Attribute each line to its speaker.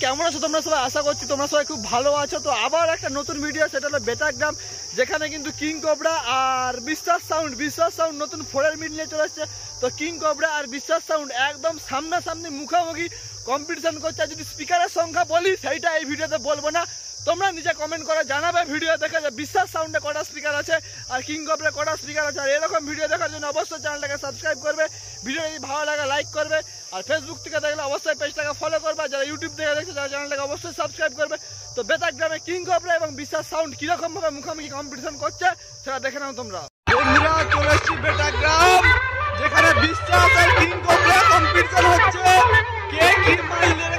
Speaker 1: কেমন আছো তোমরা সবাই? আশা করছি তোমরা সবাই খুব ভালো আছো। তো আবার একটা নতুন ভিডিও, সেটা হলো বেটাগ্রাম, যেখানে কিন্তু কিং কোবরা আর বিশ্বাস সাউন্ড নতুন 4 মিনিট নিয়ে চলে আসছে। তো কিং কোবরা আর বিশ্বাস সাউন্ড একদম সামনাসামনি মুখোমুখি কম্পিটিশন করছে। যদি স্পিকারের সংখ্যা বলি সেইটা এই ভিডিওতে বলবো না, তোমরা নিজে কমেন্ট করে জানাবে ভিডিও দেখে যে বিশ্বাস সাউন্ডে কটা স্পিকার আছে আর কিং কোবরা কটা স্পিকার আছে। আর এরকম ভিডিও দেখার জন্য অবশ্যই চ্যানেলটাকে সাবস্ক্রাইব করবে, ভিডিও যদি ভালো লাগে লাইক করবে, আর ফেসবুক থেকে দেখলে অবশ্যই পেজটাকে ফলো করবে, যারা ইউটিউব থেকে দেখছে তারা চ্যানেলটাকে অবশ্যই সাবস্ক্রাইব করবে। তো বেতাগ্রামে কিং কোবরা এবং বিশ্বাস সাউন্ড কিরকম ভাবে মুখোমুখি কম্পিটিশন করছে সেটা দেখে নাও তোমরা। বন্ধুরা চলে এসেছি বেতাগ্রাম, যেখানে বিশ্বাস আর কিং কোবরা কম্পিটিশন হচ্ছে কে কি মাইলের